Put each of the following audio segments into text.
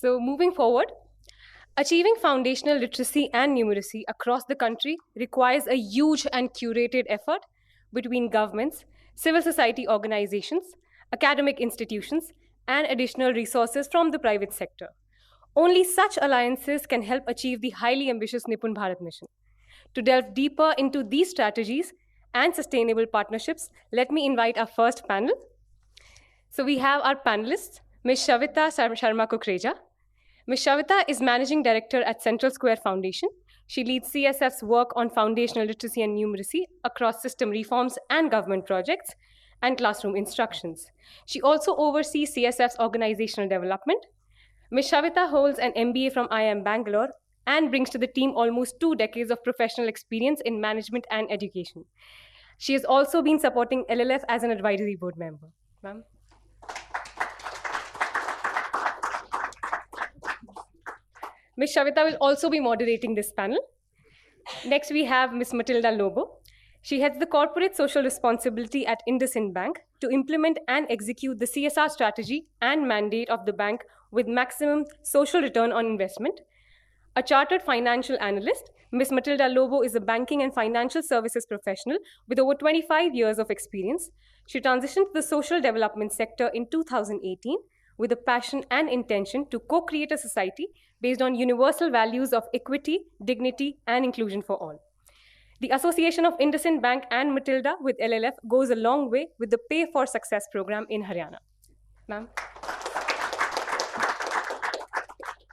So moving forward, achieving foundational literacy and numeracy across the country requires a huge and curated effort between governments, civil society organizations, academic institutions, and additional resources from the private sector. Only such alliances can help achieve the highly ambitious Nipun Bharat mission. To delve deeper into these strategies and sustainable partnerships, let me invite our first panel. So we have our panelists, Ms. Shavita Sharma Kukreja. Ms. Shavita is Managing Director at Central Square Foundation. She leads CSF's work on foundational literacy and numeracy across system reforms and government projects and classroom instructions. She also oversees CSF's organizational development. Ms. Shavita holds an MBA from IIM Bangalore and brings to the team almost 2 decades of professional experience in management and education. She has also been supporting LLF as an advisory board member. Ma'am. Ms. Shavita will also be moderating this panel. Next, we have Ms. Matilda Lobo. She heads the corporate social responsibility at IndusInd Bank to implement and execute the CSR strategy and mandate of the bank with maximum social return on investment. A chartered financial analyst, Ms. Matilda Lobo is a banking and financial services professional with over 25 years of experience. She transitioned to the social development sector in 2018 with a passion and intention to co-create a society based on universal values of equity, dignity, and inclusion for all. The association of IndusInd Bank and Matilda with LLF goes a long way with the Pay for Success program in Haryana. Ma'am.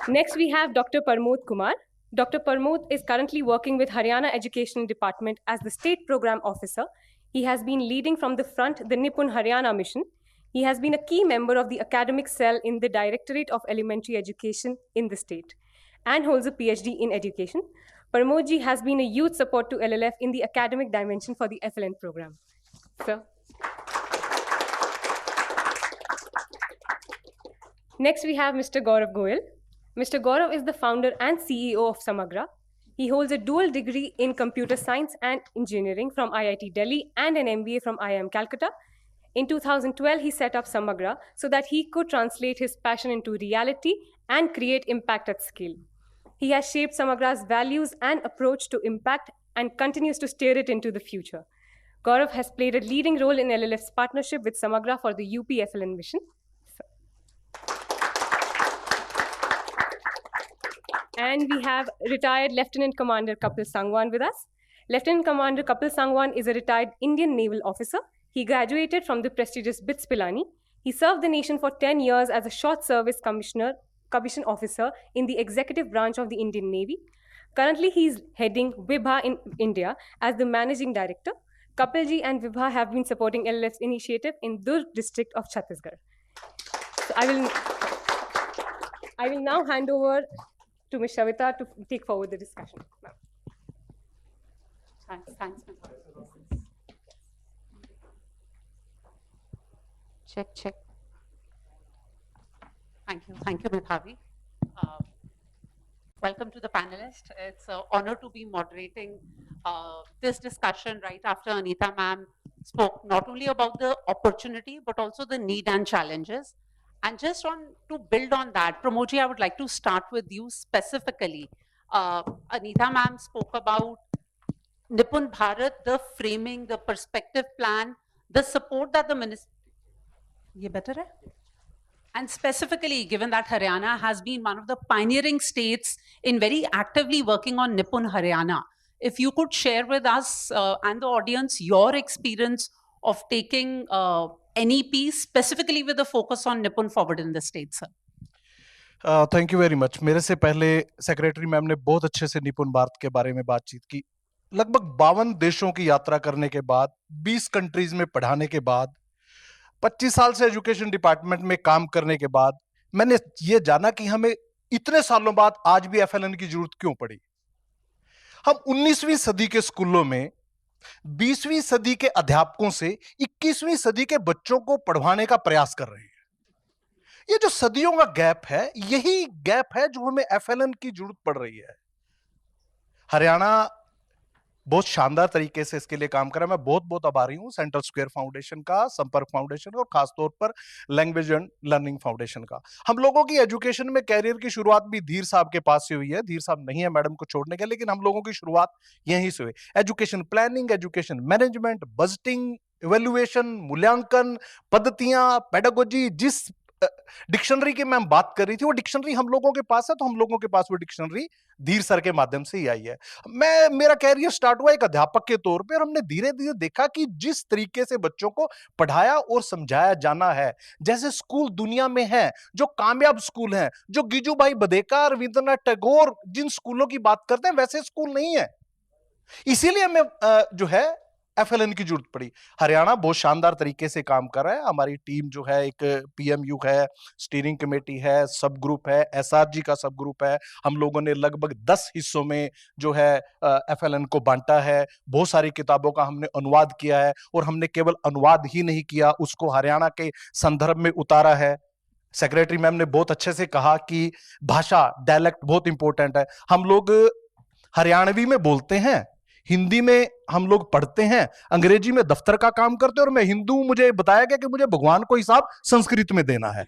Next, we have Dr. Parmod Kumar. Dr. Parmod is currently working with Haryana Education Department as the State Program Officer. He has been leading from the front the Nipun Haryana mission. He has been a key member of the academic cell in the Directorate of Elementary Education in the state and holds a PhD in education. Parmodji has been a youth support to LLF in the academic dimension for the FLN program. Sir. Next, we have Mr. Gaurav Goyal. Mr. Gaurav is the founder and CEO of Samagra. He holds a dual degree in computer science and engineering from IIT Delhi and an MBA from IIM Calcutta. In 2012, he set up Samagra so that he could translate his passion into reality and create impact at scale. He has shaped Samagra's values and approach to impact and continues to steer it into the future. Gaurav has played a leading role in LLF's partnership with Samagra for the UP FLN mission. And we have retired Lieutenant Commander Kapil Sangwan with us. Lieutenant Commander Kapil Sangwan is a retired Indian naval officer. He graduated from the prestigious BITS Pilani. He served the nation for 10 years as a short service commission officer in the executive branch of the Indian Navy. Currently, he is heading Vibha in India as the managing director. Kapilji and Vibha have been supporting LLF's initiative in Durg district of Chhattisgarh. So I will now hand over to Ms. Shavita to take forward the discussion. Thanks. Check. Thank you, Medhavi. Welcome to the panelists. It's an honor to be moderating this discussion right after Anita ma'am spoke not only about the opportunity, but also the need and challenges. And just to build on that, Pramodji, I would like to start with you specifically. Anita ma'am spoke about Nipun Bharat, the framing, the perspective plan, the support that the minister... Ye better hai? And specifically, given that Haryana has been one of the pioneering states in very actively working on Nipun Haryana, if you could share with us and the audience your experience of taking NEP specifically with a focus on Nipun forward in the state, sir. Thank you very much. मेरे से पहले secretary ma'am ने बहुत अच्छे से निपुण भारत के बारे में बातचीत की. लगभग 52 देशों की यात्रा करने के बाद, 20 कंट्रीज में पढ़ाने के बाद, 25 साल से एजुकेशन डिपार्टमेंट में काम करने के बाद मैंने ये जाना कि हमें इतने सालों बाद आज भी FLN की जरूरत क्यों पड़ी. हम 19वीं सदी के स्कूलों में 20वीं सदी के अध्यापकों से 21वीं सदी के बच्चों को पढ़वाने का प्रयास कर रहे हैं. ये जो सदियों का गैप है, यही गैप है जो हमें FLN की जरूरत पड़ रही है. हरियाणा बहुत शानदार तरीके से इसके लिए काम करा। मैं बहुत बहुत आभारी हूँ सेंट्रल स्क्वायर फाउंडेशन का, संपर्क फाउंडेशन का और खासतौर पर लैंग्वेज एंड लर्निंग फाउंडेशन का। हम लोगों की एजुकेशन में कैरियर की शुरुआत भी धीर साहब के पास से हुई है। धीर साहब नहीं है मैडम को छोड़ने के, लेकिन हम लोगों की शुरुआत यहीं से हुई। Education planning, education management, budgeting, evaluation, मूल्यांकन पद्धतियां, पेडागोजी, जिस डिक्शनरी की मैं बात कर रही थी वो डिक्शनरी हम लोगों के पास है, तो हम लोगों के पास वो डिक्शनरी धीर सर के माध्यम से ही आई है। मेरा कैरियर स्टार्ट हुआ एक अध्यापक के तौर पे, और हमने धीरे धीरे देखा कि जिस तरीके से बच्चों को पढ़ाया और समझाया जाना है, जैसे स्कूल दुनिया में है, जो कामयाब स्कूल हैं, जो गिजुभाई बधेकर, रविंद्रनाथ टैगोर जिन स्कूलों की बात करते हैं, वैसे स्कूल नहीं है। इसीलिए हमें जो है FLN की जरूरत पड़ी। हरियाणा बहुत शानदार तरीके से काम कर रहा है। हमारी टीम जो है, एक PMU है, स्टीयरिंग कमेटी है, सब ग्रुप है, SRG का सब ग्रुप है। हम लोगों ने लगभग 10 हिस्सों में जो है FLN को बांटा है। बहुत सारी किताबों का हमने अनुवाद किया है, और हमने केवल अनुवाद ही नहीं किया, उसको हरियाणा के संदर्भ में उतारा है। सेक्रेटरी मैम ने बहुत अच्छे से कहा कि भाषा, डायलेक्ट बहुत इंपॉर्टेंट है। हम लोग हरियाणवी में बोलते हैं, हिंदी में हम लोग पढ़ते हैं, अंग्रेजी में दफ्तर का काम करते हैं, और मैं हिंदू हूं, मुझे बताया गया कि मुझे भगवान को हिसाब संस्कृत में देना है।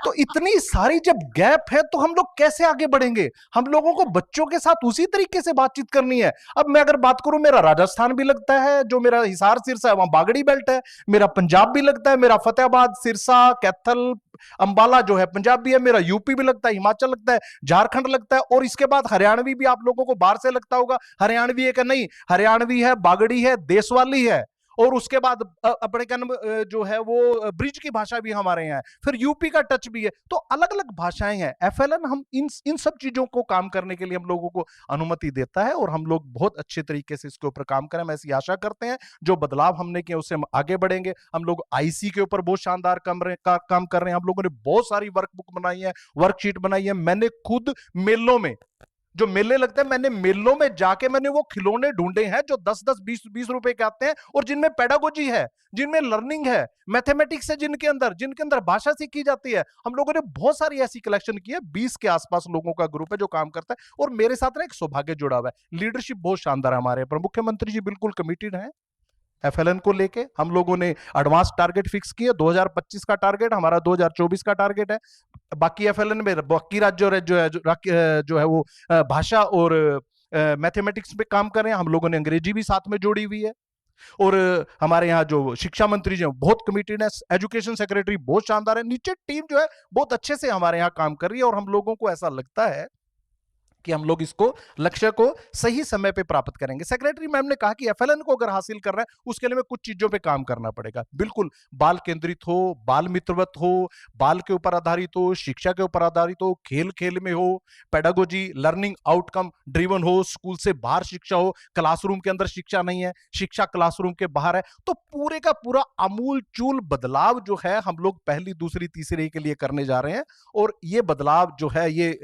तो इतनी सारी जब गैप है, तो हम लोग कैसे आगे बढ़ेंगे? हम लोगों को बच्चों के साथ उसी तरीके से बातचीत करनी है। अब मैं अगर बात करूं, मेरा राजस्थान भी लगता है, जो मेरा हिसार सिरसा है वहां बागड़ी बेल्ट है। मेरा पंजाब भी लगता है, मेरा फतेहाबाद, सिरसा, कैथल, अंबाला जो है पंजाब भी है। मेरा यूपी भी लगता है, हिमाचल लगता है, झारखंड लगता है, और इसके बाद हरियाणवी भी आप लोगों को बाहर से लगता होगा। हरियाणवी है कि नहीं? हरियाणवी है, बागड़ी है, देशवाली है, और उसके बाद अपने जो है वो ब्रिज की भाषा भी हमारे यहाँ है, फिर यूपी का टच भी है। तो अलग अलग भाषाएं हैं। FLN हम इन सब चीजों को काम करने के लिए हम लोगों को अनुमति देता है, और हम लोग बहुत अच्छे तरीके से इसके ऊपर काम करें। हम ऐसी आशा करते हैं जो बदलाव हमने किए उससे हम आगे बढ़ेंगे। हम लोग IC के ऊपर बहुत शानदार काम कर रहे हैं। हम लोगों ने बहुत सारी वर्कबुक बनाई है, वर्कशीट बनाई है। मैंने खुद मेलों में, जो मेले लगते हैं, मैंने मेलों में जाके मैंने वो खिलौने ढूंढे हैं जो 10-10, 20-20 रुपए के आते हैं, और जिनमें पेडागोजी है, जिनमें लर्निंग है, मैथमेटिक्स है, जिनके अंदर भाषा सीखी जाती है। हम लोगों ने बहुत सारी ऐसी कलेक्शन की है। 20 के आसपास लोगों का ग्रुप है जो काम करता है, और मेरे साथ ना एक सौभाग्य जुड़ा हुआ है। लीडरशिप बहुत शानदार है हमारे पर। मुख्यमंत्री जी बिल्कुल कमिटेड है FLN को लेके। हम लोगों ने एडवांस टारगेट फिक्स किए। 2025 का टारगेट हमारा 2024 का टारगेट है। बाकी FLN में बाकी राज्य जो है वो भाषा और मैथमेटिक्स पे काम कर रहे हैं। हम लोगों ने अंग्रेजी भी साथ में जोड़ी हुई है, और हमारे यहाँ जो शिक्षा मंत्री जी हैं बहुत कमिटेड है। एजुकेशन सेक्रेटरी बहुत शानदार है। नीचे टीम जो है बहुत अच्छे से हमारे यहाँ काम कर रही है, और हम लोगों को ऐसा लगता है कि हम लोग इसको, लक्ष्य को सही समय पे प्राप्त करेंगे। सेक्रेटरी मैम ने कहा कि FLN को अगर हासिल कर रहा है, उसके लिए हमें कुछ चीजों पे काम करना पड़ेगा। बिल्कुल बाल केंद्रित हो, बाल मित्रवत हो, बाल के ऊपर आधारित हो, शिक्षा के ऊपर आधारित हो, खेल खेल में हो, पेडागोजी, लर्निंग आउटकम ड्रिवन हो, स्कूल से बाहर शिक्षा हो, क्लासरूम के अंदर शिक्षा नहीं है, शिक्षा क्लासरूम के बाहर है। तो पूरे का पूरा आमूल चूल बदलाव जो है हम लोग पहली, दूसरी, तीसरी के लिए करने जा रहे हैं। और ये बदलाव जो है, ये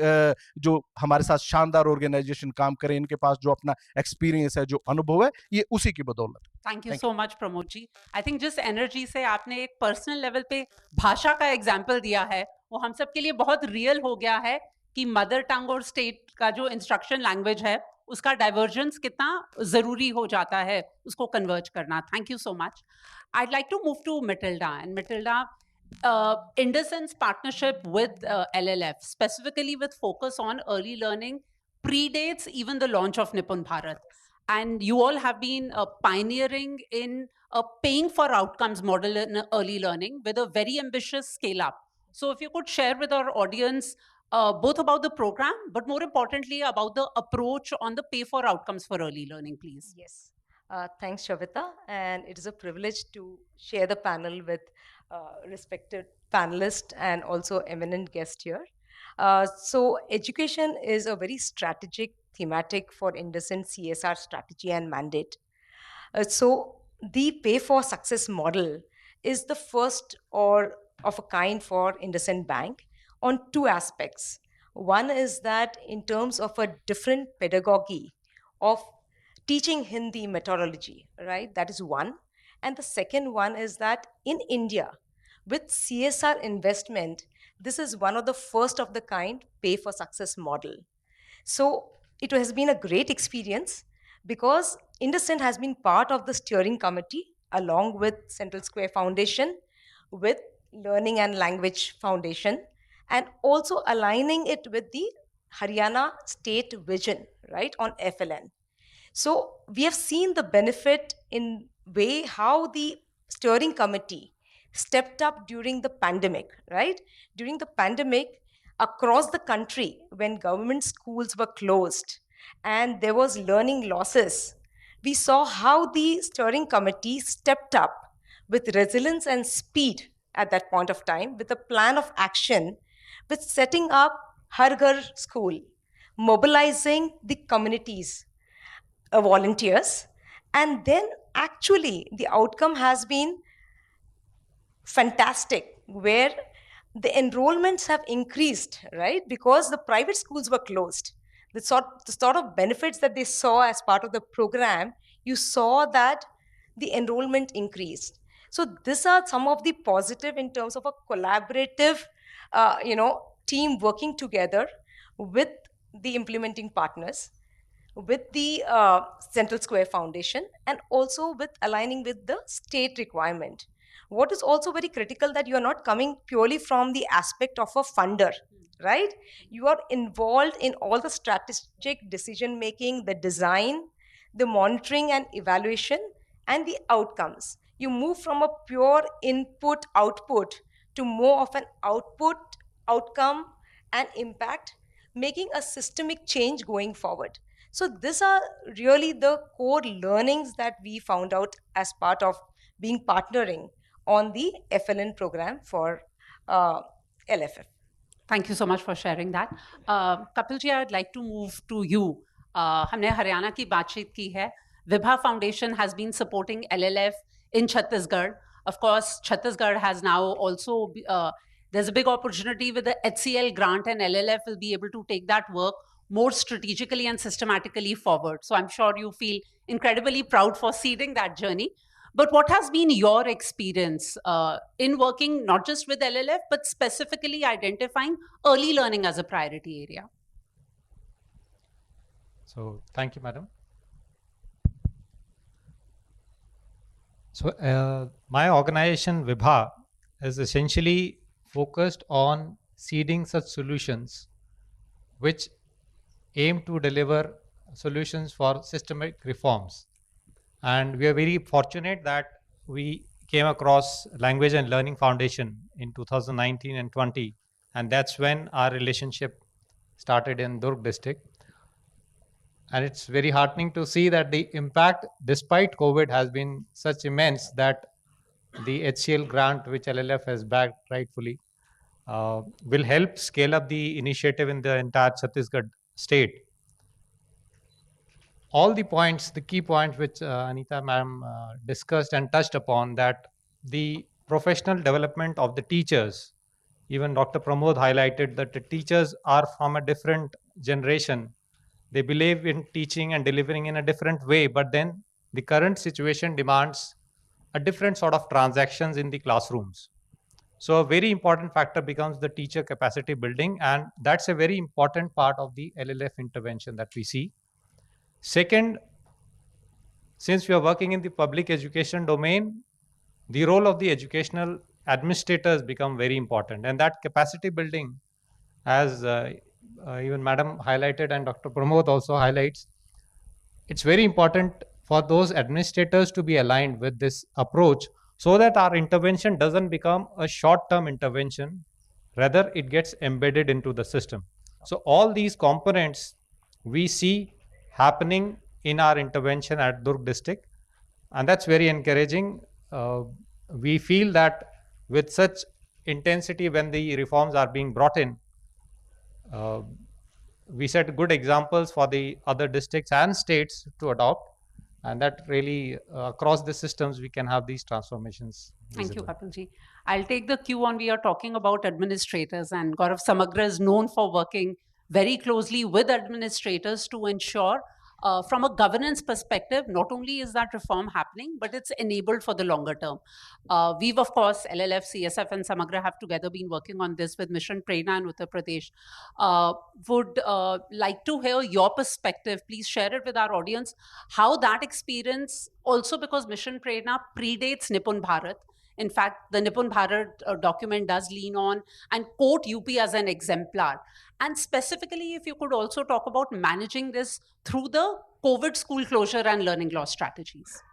जो हमारे साथ शानदार ऑर्गेनाइजेशन काम करें, इनके पास जो अपना एक्सपीरियंस है, जो अनुभव है, ये उसी की बदौलत। Thank you so much Pramod ji. I think जिस एनर्जी से आपने एक पर्सनल लेवल पे भाषा का एग्जाम्पल दिया है, वो हम सब के लिए बहुत रियल हो गया है कि मदर टंग और स्टेट का जो इंस्ट्रक्शन लैंग्वेज है, उसका डाइवर्जेंस कितना जरूरी हो जाता है, उसको कन्वर्ज करना। Thank you so much. I'd like to move to Matilda. And Matilda, Indus's partnership with LLF, specifically with focus on early learning, predates even the launch of Nippon Bharat. And you all have been pioneering in a paying for outcomes model in early learning with a very ambitious scale up. So if you could share with our audience both about the program, but more importantly about the approach on the pay for outcomes for early learning, please. Yes. Thanks, Shavita. And it is a privilege to share the panel with respected panelists and also eminent guest here. So education is a very strategic thematic for Indus's CSR strategy and mandate. So the pay for success model is the first or of a kind for IndusInd Bank on two aspects. One is that in terms of a different pedagogy of teaching Hindi methodology, right? That is one. And the second one is that in India, with CSR investment, this is one of the first of the kind pay for success model. So it has been a great experience because IndusInd has been part of the steering committee along with Central Square Foundation, with Learning and Language Foundation, and also aligning it with the Haryana state vision, right, on FLN. So we have seen the benefit in way how the steering committee stepped up during the pandemic, right? During the pandemic, across the country, when government schools were closed and there was learning losses, we saw how the steering committee stepped up with resilience and speed at that point of time, with a plan of action, with setting up Har Ghar School, mobilizing the communities, volunteers, and then actually the outcome has been fantastic, where the enrollments have increased, right? Because the private schools were closed. The sort of benefits that they saw as part of the program, you saw that the enrollment increased. So these are some of the positive in terms of a collaborative, team working together with the implementing partners, with the Central Square Foundation, and also with aligning with the state requirement. What is also very critical that you are not coming purely from the aspect of a funder, right? You are involved in all the strategic decision making, the design, the monitoring and evaluation, and the outcomes. You move from a pure input output to more of an output, outcome, and impact, making a systemic change going forward. So these are really the core learnings that we found out as part of being partnering on the FLN program for LFF. Thank you so much for sharing that. Kapil ji, I'd like to move to you. हमने हरियाणा की बातचीत की है. Vibha Foundation has been supporting LLF in Chhattisgarh. Of course, Chhattisgarh has now also, there's a big opportunity with the HCL grant, and LLF will be able to take that work more strategically and systematically forward. So I'm sure you feel incredibly proud for seeding that journey. But what has been your experience in working not just with LLF, but specifically identifying early learning as a priority area? So thank you, madam. So my organization Vibha is essentially focused on seeding such solutions which aim to deliver solutions for systemic reforms. And we are very fortunate that we came across Language and Learning Foundation in 2019 and 20, and that's when our relationship started in Durg district. And it's very heartening to see that the impact, despite COVID, has been such immense that the HCL grant, which LLF has backed rightfully, will help scale up the initiative in the entire Chhattisgarh state. All the points, the key points which Anita ma'am discussed and touched upon, that the professional development of the teachers, even Dr. Pramod highlighted that the teachers are from a different generation. They believe in teaching and delivering in a different way, but then the current situation demands a different sort of transactions in the classrooms. So a very important factor becomes the teacher capacity building, and that's a very important part of the LLF intervention that we see. Second, since we are working in the public education domain, the role of the educational administrators become very important, and that capacity building, as even Madam highlighted and Dr. Pramod also highlights, it's very important for those administrators to be aligned with this approach so that our intervention doesn't become a short-term intervention, rather it gets embedded into the system. So all these components we see happening in our intervention at Durg district, and that's very encouraging. We feel that with such intensity when the reforms are being brought in, we set good examples for the other districts and states to adopt, and that really across the systems we can have these transformations visible. Thank you, Kapilji. I'll take the cue on, we are talking about administrators, and Gaurav Samagra is known for working very closely with administrators to ensure from a governance perspective, not only is that reform happening, but it's enabled for the longer term. We've, of course, LLF, CSF, and Samagra have together been working on this with Mission Prerna in Uttar Pradesh. Would like to hear your perspective. Please share it with our audience, how that experience, also because Mission Prerna predates Nipun Bharat. In fact, the Nipun Bharat document does lean on and quote UP as an exemplar. And specifically, if you could also talk about managing this through the COVID school closure and learning loss strategies.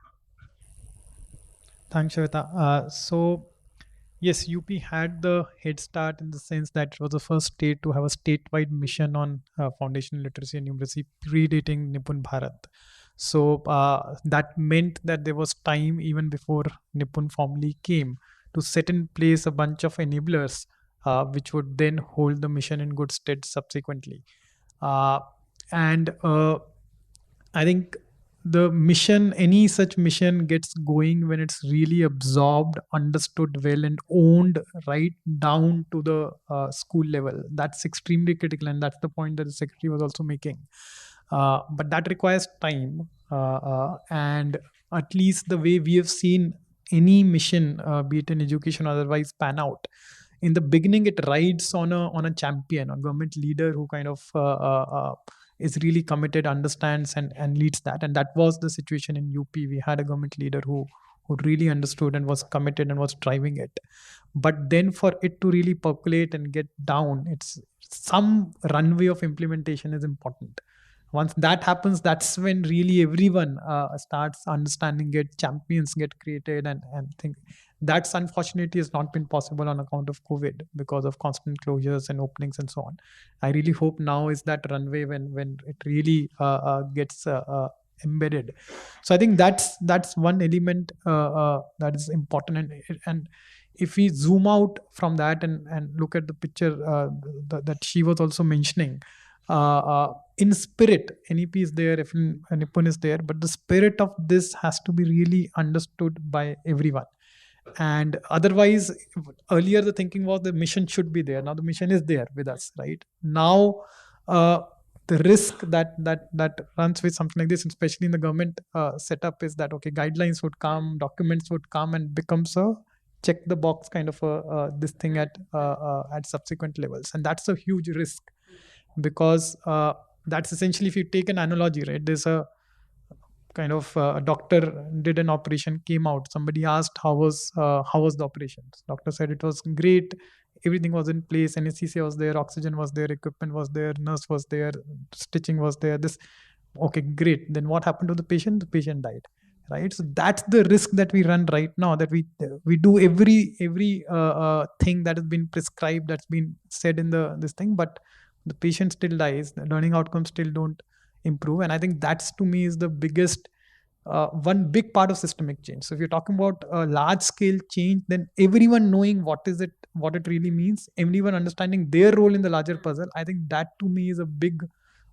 Thanks, Shweta. So, yes, UP had the head start in the sense that it was the first state to have a statewide mission on foundational literacy and numeracy predating Nipun Bharat. So that meant that there was time even before Nipun formally came to set in place a bunch of enablers which would then hold the mission in good stead subsequently. And I think the mission, any such mission gets going when it's really absorbed, understood well, and owned right down to the school level. That's extremely critical, and that's the point that the secretary was also making. But that requires time, and at least the way we have seen any mission, be it in education or otherwise, pan out. In the beginning, it rides on a champion, a government leader who kind of is really committed, understands, and leads that. And that was the situation in UP. We had a government leader who really understood and was committed and was driving it. But then for it to really percolate and get down, it's some runway of implementation is important. Once that happens, that's when really everyone starts understanding it, champions get created, and think that's unfortunately has not been possible on account of COVID because of constant closures and openings and so on. I really hope now is that runway when it really gets embedded. So I think that's one element that is important, and if we zoom out from that and look at the picture that she was also mentioning, in spirit, NEP is there, Nipun is there, but the spirit of this has to be really understood by everyone. And otherwise, earlier the thinking was the mission should be there. Now the mission is there with us, right? Now the risk that runs with something like this, especially in the government setup, is that okay, guidelines would come, documents would come, and becomes a check the box kind of this thing at subsequent levels, and that's a huge risk because that's essentially, if you take an analogy, right? There's a kind of a doctor did an operation, came out. Somebody asked how was the operation. Doctor said it was great. Everything was in place. Anesthesia was there, oxygen was there, equipment was there, nurse was there, stitching was there. Okay, great. Then what happened to the patient? The patient died. Right. So that's the risk that we run right now. That we do every thing that has been prescribed, that's been said in this thing, but the patient still dies. The learning outcomes still don't improve, and I think that's, to me, is the biggest one big part of systemic change. So if you're talking about a large scale change, then everyone knowing what it really means, everyone understanding their role in the larger puzzle, I think that, to me, is a big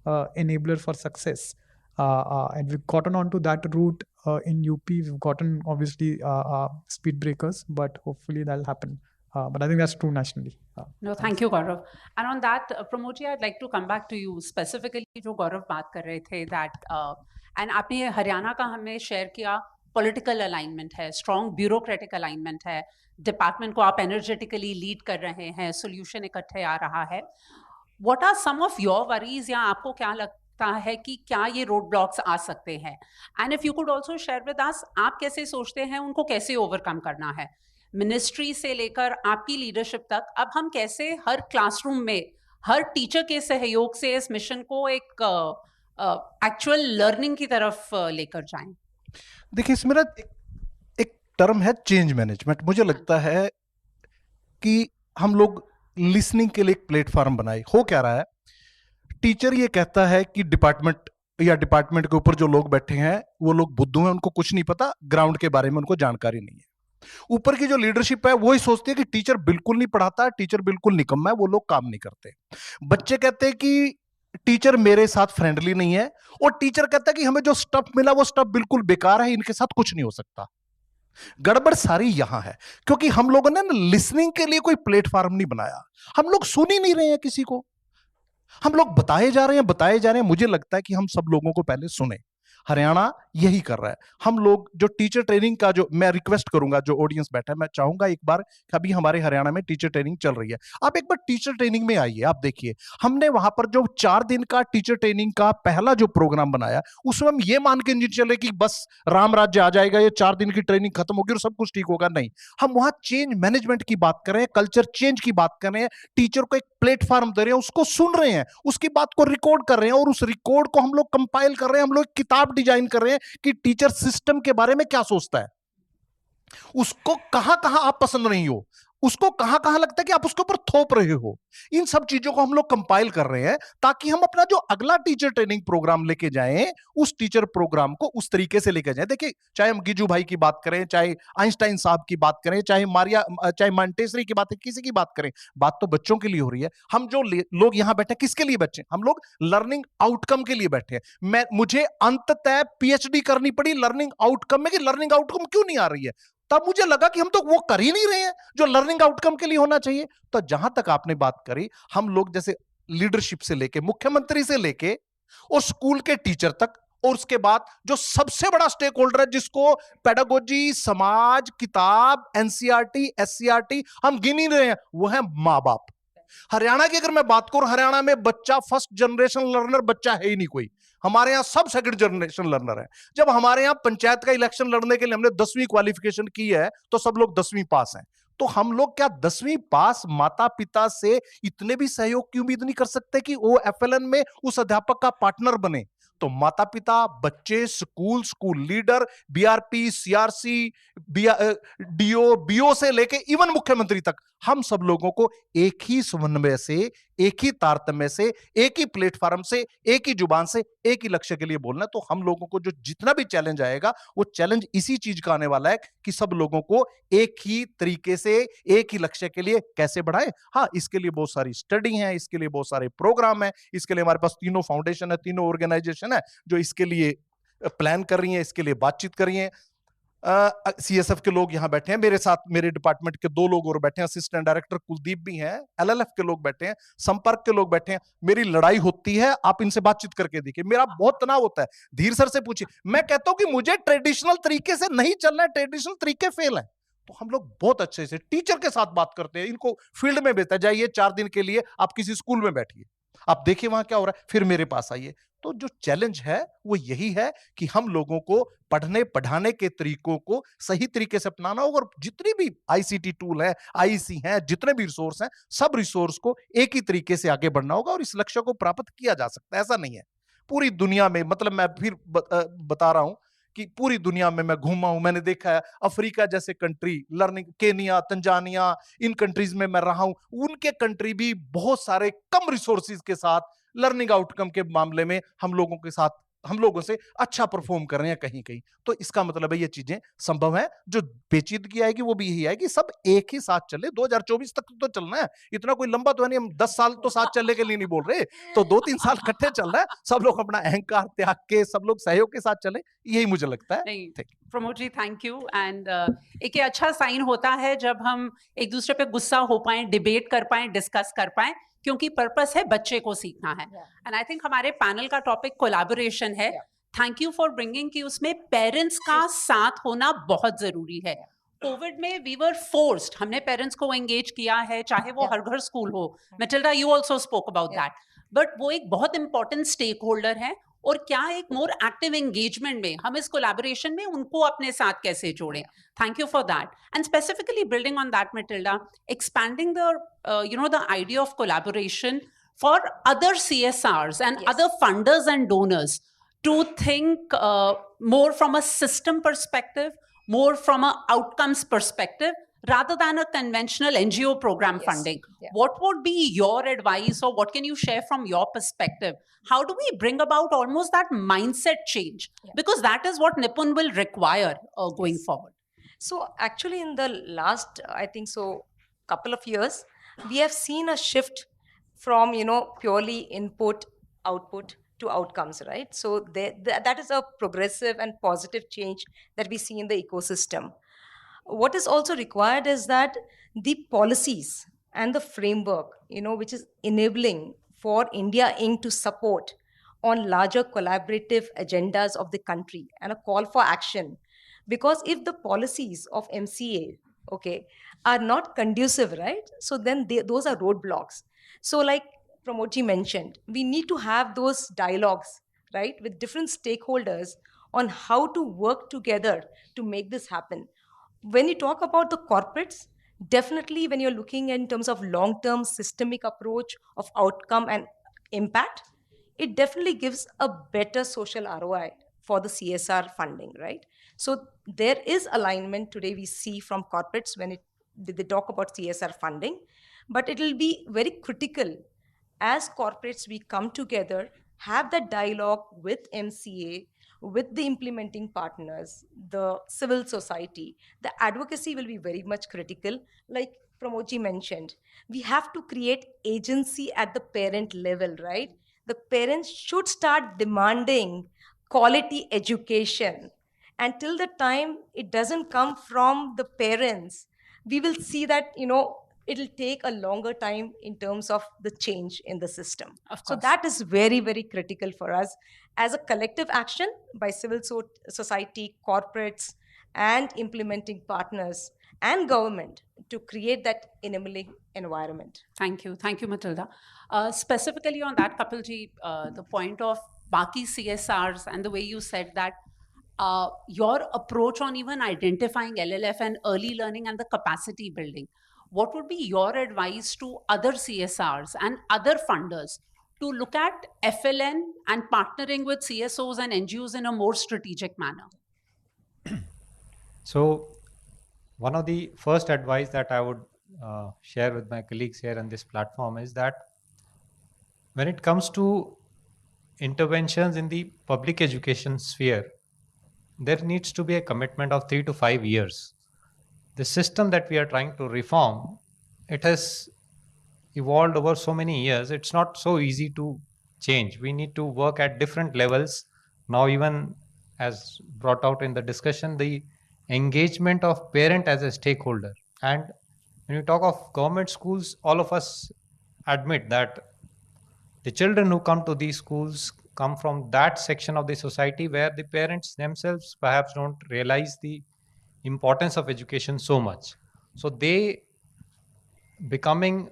enabler for success. And we've gotten onto that route in UP. We've gotten, obviously, speed breakers, but hopefully that'll happen. But I think that's true nationally. No, thank you, Gaurav. And on that, Pramod ji, I'd like to come back to you specifically. जो गौरव बात कर रहे थे, that and आपने हरियाणा का हमें share किया, political alignment है, strong bureaucratic alignment है, department को आप energetically lead कर रहे हैं, solution इकट्ठे आ रहा है. What are some of your worries, या आपको क्या लगता है कि क्या ये road blocks आ सकते हैं? And if you could also share with us, आप कैसे सोचते हैं उनको कैसे overcome करना है? मिनिस्ट्री से लेकर आपकी लीडरशिप तक, अब हम कैसे हर क्लासरूम में हर टीचर के सहयोग से इस मिशन को एक एक्चुअल लर्निंग की तरफ लेकर जाएं? देखिए, इसमें ना एक टर्म है चेंज मैनेजमेंट. मुझे लगता है कि हम लोग लिसनिंग के लिए एक प्लेटफॉर्म बनाए. हो क्या रहा है, टीचर ये कहता है कि डिपार्टमेंट के ऊपर जो लोग बैठे हैं वो लोग बुद्धू हैं, उनको कुछ नहीं पता, ग्राउंड के बारे में उनको जानकारी नहीं है. ऊपर की जो लीडरशिप है वो ही सोचती है कि टीचर बिल्कुल नहीं पढ़ाता, टीचर बिल्कुल निकम्मा है, वो लोग काम नहीं करते. बच्चे कहते हैं कि टीचर मेरे साथ फ्रेंडली नहीं है, और टीचर कहता है कि हमें जो स्टफ मिला वो स्टफ बिल्कुल बेकार है, इनके साथ कुछ नहीं हो सकता. गड़बड़ सारी यहां है क्योंकि हम लोगों ने लिसनिंग के लिए कोई प्लेटफॉर्म नहीं बनाया. हम लोग सुन ही नहीं रहे हैं किसी को. हम लोग बताए जा रहे हैं। मुझे लगता है कि हम सब लोगों को पहले सुने। हरियाणा यही कर रहा है। हम लोग जो टीचर ट्रेनिंग का, जो मैं रिक्वेस्ट करूंगा, जो ऑडियंस बैठा है, मैं चाहूंगा एक बार, अभी हमारे हरियाणा में टीचर ट्रेनिंग चल रही है, आप एक बार टीचर ट्रेनिंग में आइए। आप देखिए, हमने वहां पर जो 4 दिन का टीचर ट्रेनिंग का पहला जो प्रोग्राम बनाया, उसमें हम ये मान के नहीं चले कि बस राम राज्य आ जाएगा, ये 4 दिन की ट्रेनिंग खत्म होगी और सब कुछ ठीक होगा। नहीं, हम वहां चेंज मैनेजमेंट की बात कर रहे हैं, कल्चर चेंज की बात कर रहे हैं, टीचर को एक प्लेटफॉर्म दे रहे हैं, उसको सुन रहे हैं, उसकी बात को रिकॉर्ड कर रहे हैं, और उस रिकॉर्ड को हम लोग कंपाइल कर रहे हैं, हम लोग किताब डिजाइन कर रहे हैं कि टीचर सिस्टम के बारे में क्या सोचता है, उसको कहां कहां आप पसंद नहीं हो, उसको कहां कहां लगता है कि आप उसके ऊपर थोप रहे हो। इन सब चीजों को हम लोग कंपाइल कर रहे हैं ताकि हम अपना जो अगला टीचर ट्रेनिंग प्रोग्राम लेके जाएं, उस टीचर प्रोग्राम को उस तरीके से लेके जाएं। देखिए, चाहे हम गिजू भाई की बात करें, चाहे आइंस्टाइन साहब की बात करें, चाहे मांटेसरी की बात है, किसी की बात करें, बात तो बच्चों के लिए हो रही है। हम जो लोग यहां बैठे, किसके लिए बच्चे, हम लोग लर्निंग आउटकम के लिए बैठे हैं। मुझे अंततः पीएचडी करनी पड़ी लर्निंग आउटकम में, कि लर्निंग आउटकम क्यों नहीं आ रही है। तब मुझे लगा कि हम तो वो कर ही नहीं रहे हैं जो लर्निंग आउटकम के लिए होना चाहिए। तो जहां तक आपने बात करी, हम लोग जैसे लीडरशिप से लेके, मुख्यमंत्री से लेके और स्कूल के टीचर तक, और उसके बाद जो सबसे बड़ा स्टेक होल्डर है, जिसको पेडागोजी, समाज, किताब, एनसीईआरटी, एससीईआरटी हम गिन ही रहे हैं, वो है मां बाप। हरियाणा की अगर मैं बात करूं, हरियाणा में बच्चा फर्स्ट जनरेशन लर्नर बच्चा है ही नहीं कोई। हमारे यहां सब सेकंड जनरेशन लर्नर है। जब हमारे यहां पंचायत का इलेक्शन लड़ने के लिए हमने 10वीं क्वालिफिकेशन की है, तो सब लोग 10वीं पास हैं। तो हम लोग क्या 10वीं पास माता पिता से इतने भी सहयोग की उम्मीद नहीं कर सकते कि वो एफएलएन में उस अध्यापक का पार्टनर बने। तो माता पिता, बच्चे, school, school leader, BRP, CRC, DO, BO से लेके इवन मुख्यमंत्री तक, हम सब लोगों को एक ही समन्वय से, एक ही तारतम्य से, एक ही प्लेटफॉर्म से, एक ही जुबान से, एक ही लक्ष्य के लिए बोलना है। तो हम लोगों को जो जितना भी चैलेंज आएगा, वो चैलेंज इसी चीज का आने वाला है कि सब लोगों को एक ही तरीके से, एक ही लक्ष्य के लिए कैसे बढ़ाएं। हाँ, इसके लिए बहुत सारी स्टडी है, इसके लिए बहुत सारे प्रोग्राम है, इसके लिए हमारे पास तीनों फाउंडेशन है, तीनों ऑर्गेनाइजेशन है जो इसके लिए प्लान कर रही हैं, इसके लिए बातचीत कर रही हैं। सीएसएफ के लोग यहां बैठे हैं मेरे साथ, मेरे डिपार्टमेंट के 2 लोग और बैठे हैं, असिस्टेंट डायरेक्टर कुलदीप भी हैं, एलएलएफ के लोग बैठे हैं, संपर्क के लोग बैठे हैं। मेरी लड़ाई होती है, आप इनसे बातचीत करके देखिए, मेरा बहुत तनाव होता है। धीर सर से पूछिए, मैं कहता हूं कि मुझे ट्रेडिशनल तरीके से नहीं चलना है, ट्रेडिशनल तरीके फेल है। तो हम लोग बहुत अच्छे से टीचर के साथ बात करते हैं, इनको फील्ड में भेजते हैं, जाइए 4 दिन के लिए आप किसी स्कूल में बैठिए, आप देखिए वहां क्या हो रहा है, फिर मेरे पास आइए। तो जो चैलेंज है वो यही है कि हम लोगों को पढ़ने पढ़ाने के तरीकों को सही तरीके से अपनाना होगा, और जितनी भी आईसीटी टूल है, आईसी हैं, जितने भी रिसोर्स हैं, सब रिसोर्स को एक ही तरीके से आगे बढ़ना होगा, और इस लक्ष्य को प्राप्त किया जा सकता है। ऐसा नहीं है पूरी दुनिया में, मतलब मैं फिर बता रहा हूं कि पूरी दुनिया में मैं घूमा हूं, मैंने देखा है अफ्रीका जैसे कंट्री, लर्निंग, केनिया, तंजानिया, इन कंट्रीज में मैं रहा हूं, उनके कंट्री भी बहुत सारे कम रिसोर्सेज के साथ लर्निंग आउटकम के मामले में हम लोगों के साथ, हम लोगों से अच्छा परफॉर्म कर रहे हैं कहीं कहीं। तो इसका मतलब है ये चीजें संभव है। जो पेचीदगी आएगी वो भी यही है कि सब एक ही साथ चले। 2024 तक तो चलना है, इतना कोई लंबा तो है नहीं, हम 10 साल तो साथ चलने के लिए नहीं बोल रहे, तो 2-3 साल इकट्ठे चल रहा है, सब लोग अपना अहंकार त्याग के, सब लोग सहयोग के साथ चले, यही मुझे लगता है। नहीं, Pramod ji thank you. And एक ये अच्छा साइन होता है जब हम एक दूसरे पे गुस्सा हो पाए, डिबेट कर पाए, डिस्कस कर पाए, क्योंकि पर्पस है बच्चे को सीखना है। एंड आई थिंक हमारे पैनल का टॉपिक कोलैबोरेशन है। थैंक यू फॉर ब्रिंगिंग कि उसमें पेरेंट्स का साथ होना बहुत जरूरी है। कोविड में वी वर फोर्स्ड, हमने पेरेंट्स को एंगेज किया है, चाहे वो हर घर स्कूल हो। Matilda, you also spoke about that, but वो एक बहुत इंपॉर्टेंट स्टेक होल्डर है। और क्या एक मोर एक्टिव एंगेजमेंट में हम इस कोलैबोरेशन में उनको अपने साथ कैसे जोड़ें। Thank you for that. And specifically building on that, Matilda, expanding the idea of collaboration for other CSRs and other funders and donors to think more from a system perspective, more from a outcomes perspective, rather than a conventional NGO program funding. What would be your advice, or what can you share from your perspective? How do we bring about almost that mindset change? Because that is what Nipun will require going forward. So actually in the last, I think so, couple of years, we have seen a shift from, purely input, output to outcomes, right? So that is a progressive and positive change that we see in the ecosystem. What is also required is that the policies and the framework, which is enabling for India Inc. to support on larger collaborative agendas of the country and a call for action. Because if the policies of MCA, okay, are not conducive, right? So then those are roadblocks. So, like Pramodji mentioned, we need to have those dialogues, right, with different stakeholders on how to work together to make this happen. When you talk about the corporates, definitely when you're looking in terms of long-term systemic approach of outcome and impact, it definitely gives a better social ROI for the CSR funding, right? So there is alignment today we see from corporates when they talk about CSR funding, but it will be very critical as corporates we come together, have that dialogue with MCA, with the implementing partners, the civil society. The advocacy will be very much critical. Like Pramoji mentioned, we have to create agency at the parent level, right? The parents should start demanding quality education. Until the time it doesn't come from the parents, we will see that, it'll take a longer time in terms of the change in the system. Of So course. that is very, very critical for us as a collective action by civil society, corporates, and implementing partners and government to create that enabling environment. Thank you. Thank you, Matilda. Specifically on that, Kapilji, the point of Baki CSRs and the way you said that your approach on even identifying LLF and early learning and the capacity building, what would be your advice to other CSRs and other funders to look at FLN and partnering with CSOs and NGOs in a more strategic manner? So one of the first advice that I would share with my colleagues here on this platform is that when it comes to interventions in the public education sphere, there needs to be a commitment of 3 to 5 years. The system that we are trying to reform, it has evolved over so many years. It's not so easy to change. We need to work at different levels. Now, even as brought out in the discussion, the engagement of parent as a stakeholder. And when you talk of government schools, all of us admit that the children who come to these schools come from that section of the society where the parents themselves perhaps don't realize the importance of education so much. So they becoming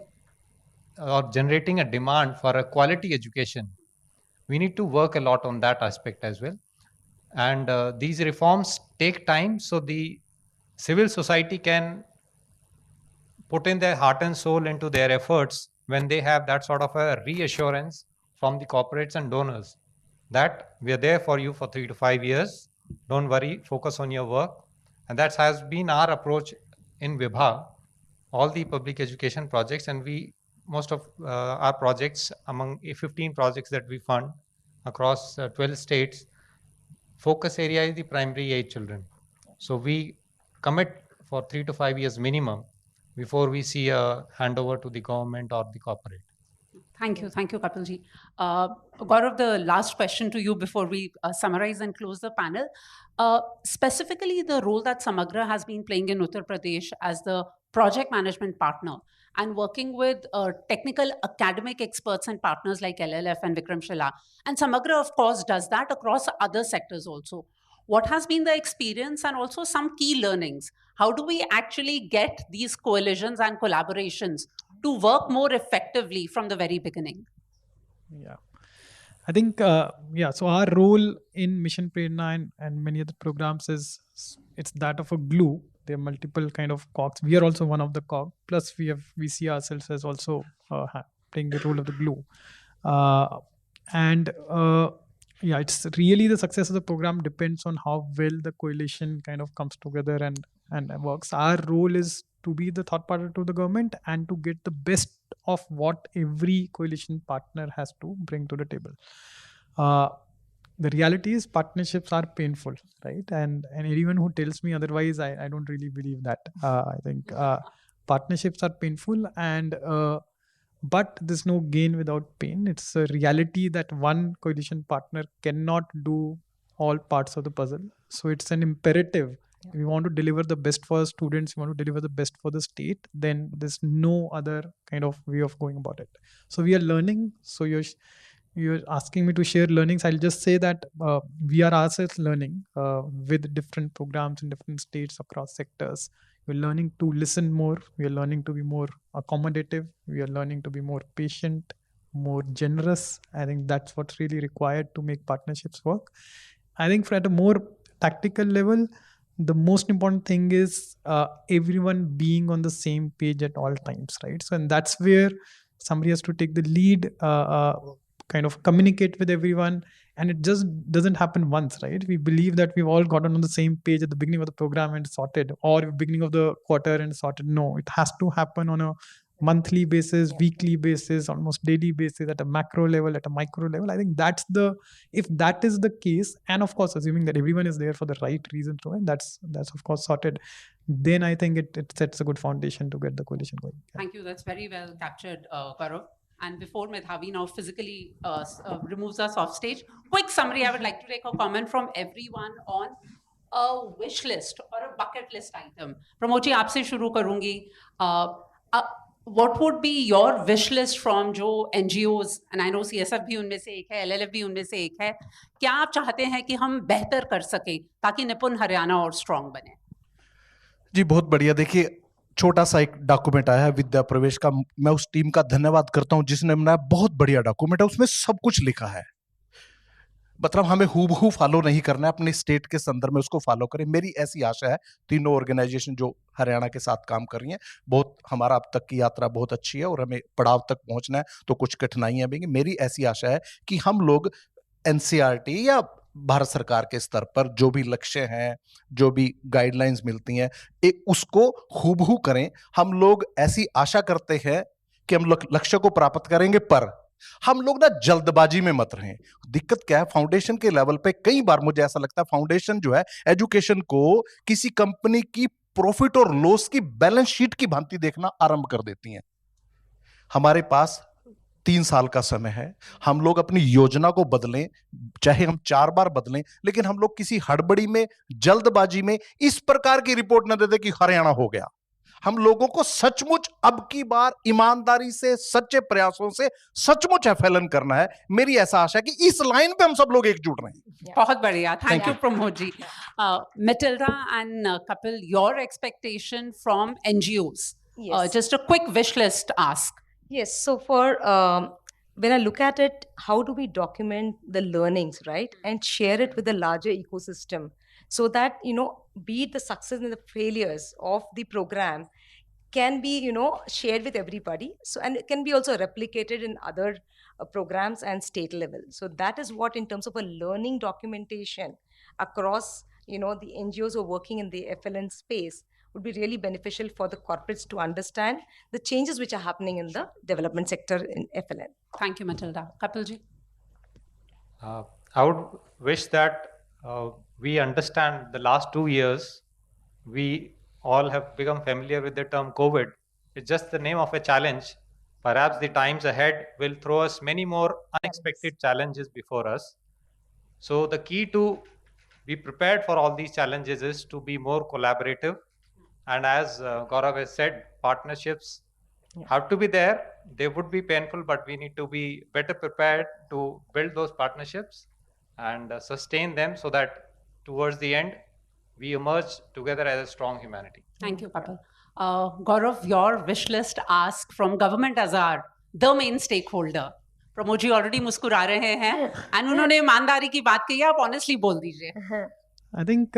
or generating a demand for a quality education. We need to work a lot on that aspect as well. And these reforms take time, so the civil society can put in their heart and soul into their efforts when they have that sort of a reassurance from the corporates and donors that we are there for you for 3 to 5 years. Don't worry, focus on your work. And that has been our approach in Vibha, all the public education projects, and most of our projects, among 15 projects that we fund across 12 states, focus area is the primary age children. So we commit for 3 to 5 years minimum before we see a handover to the government or the corporate. Thank you, Kapilji. Gaurav, the last question to you before we summarize and close the panel. Specifically, the role that Samagra has been playing in Uttar Pradesh as the project management partner and working with technical academic experts and partners like LLF and Vikramshila. And Samagra, of course, does that across other sectors also. What has been the experience and also some key learnings? How do we actually get these coalitions and collaborations to work more effectively from the very beginning? Yeah, I think, so our role in Mission Prerna and many other programs it's that of a glue. There are multiple kind of cogs. We are also one of the cog. Plus, we see ourselves as also playing the role of the glue. It's really the success of the program depends on how well the coalition kind of comes together and works. Our role is to be the thought partner to the government and to get the best of what every coalition partner has to bring to the table. The reality is partnerships are painful, right? And anyone who tells me otherwise, I don't really believe that. I think partnerships are painful, but there's no gain without pain. It's a reality that one coalition partner cannot do all parts of the puzzle. So it's an imperative We want to deliver the best for our students, we want to deliver the best for the state, then there's no other kind of way of going about it. So we are learning. So you're asking me to share learnings. I'll just say that we are ourselves learning with different programs in different states across sectors. We're learning to listen more. We are learning to be more accommodative. We are learning to be more patient, more generous. I think that's what's really required to make partnerships work. I think at a more tactical level, the most important thing is everyone being on the same page at all times, right? So, and that's where somebody has to take the lead, kind of communicate with everyone, and it just doesn't happen once, right? We believe that we've all gotten on the same page at the beginning of the program and sorted, or beginning of the quarter and sorted. No, it has to happen on a monthly basis, weekly basis, almost daily basis, at a macro level, at a micro level. I think that's if that is the case, and of course assuming that everyone is there for the right reason to it, that's of course sorted, then I think it sets a good foundation to get the coalition going. Thank you. That's very well captured, Gaurav. And before Medhavi now physically removes us off stage, quick summary. I would like to take a comment from everyone on a wish list or a bucket list item. Pramod ji, aapse shuru karungi. What would be your wish list from जो NGOs, and I know CSR भी उनमें से एक है, LLF भी उनमें से एक है, क्या आप चाहते हैं कि हम बेहतर कर सकें ताकि निपुण हरियाणा और स्ट्रॉन्ग बने? जी बहुत बढ़िया। देखिए छोटा सा एक डॉक्यूमेंट आया है विद्या प्रवेश का। मैं उस टीम का धन्यवाद करता हूं जिसने बनाया। बहुत बढ़िया डॉक्यूमेंट है, उसमें सब कुछ लिखा है। मतलब हमें हूबहू फॉलो नहीं करना है, अपने स्टेट के संदर्भ में उसको फॉलो करें। मेरी ऐसी आशा है तीनों ऑर्गेनाइजेशन जो हरियाणा के साथ काम कर रही हैं, बहुत हमारा अब तक की यात्रा बहुत अच्छी है और हमें पड़ाव तक पहुंचना है तो कुछ कठिनाइयां भी। मेरी ऐसी आशा है कि हम लोग एनसीईआरटी या भारत सरकार के स्तर पर जो भी लक्ष्य हैं, जो भी गाइडलाइंस मिलती हैं, उसको हूबहू करें। हम लोग ऐसी आशा करते हैं कि हम लक्ष्य को प्राप्त करेंगे, पर हम लोग ना जल्दबाजी में मत रहें। दिक्कत क्या है, फाउंडेशन के लेवल पे कई बार मुझे ऐसा लगता है फाउंडेशन जो है एजुकेशन को किसी कंपनी की प्रॉफिट और लॉस की बैलेंस शीट की भांति देखना आरंभ कर देती हैं। हमारे पास 3 साल का समय है, हम लोग अपनी योजना को बदलें, चाहे हम 4 बार बदलें, लेकिन हम लोग किसी हड़बड़ी में, जल्दबाजी में इस प्रकार की रिपोर्ट न दे दें कि हरियाणा हो गया। हम लोगों को सचमुच अब की बार ईमानदारी से, सच्चे प्रयासों से सचमुच FLN करना है। मेरी ऐसा आशा है कि इस लाइन पे हम सब लोग एकजुट रहें। बहुत बढ़िया, thank you Pramod ji. Matilda and Kapil, your expectation from NGOs, Yes. just a quick wish list ask. Yes. So for when I look at it, how do we document the learnings, right, and share it with the larger ecosystem, so that be it the success and the failures of the program can be shared with everybody. So, and it can be also replicated in other programs and state level. So that is what, in terms of a learning documentation across the NGOs who are working in the FLN space, would be really beneficial for the corporates to understand the changes which are happening in the development sector in FLN. Thank you, Matilda. Kapil ji? I would wish that we understand the last 2 years, we all have become familiar with the term COVID. It's just the name of a challenge. Perhaps the times ahead will throw us many more unexpected challenges before us. So the key to be prepared for all these challenges is to be more collaborative. And as Gaurav has said, partnerships have to be there. They would be painful, but we need to be better prepared to build those partnerships and sustain them so that towards the end, we emerge together as a strong humanity. Thank you, Kapil. Gaurav, your wish list ask from government as the main stakeholder. Pramod ji already मुस्कुरा रहे हैं and उन्होंने ईमानदारी की बात कही है, आप ऑनेस्टली बोल दीजिए. I think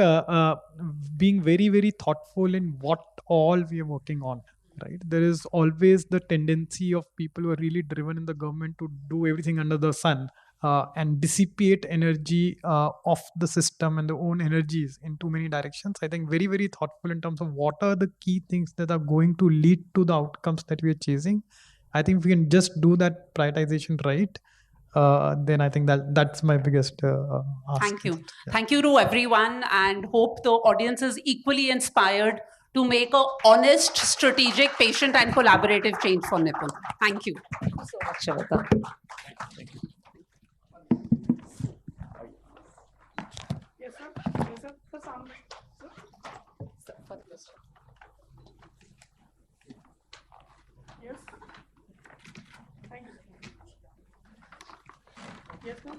being very, very thoughtful in what all we are working on, right? There is always the tendency of people who are really driven in the government to do everything under the sun and dissipate energy of the system and their own energies in too many directions. I think very, very thoughtful in terms of what are the key things that are going to lead to the outcomes that we are chasing. I think if we can just do that prioritization right, then I think that's my biggest ask. Thank you. Thank you to everyone, and hope the audience is equally inspired to make a honest, strategic, patient and collaborative change for Nippon. Thank you. Thank you so much, Shavita. Thank you. Yes, sir. Yes, sir. Sir, Please.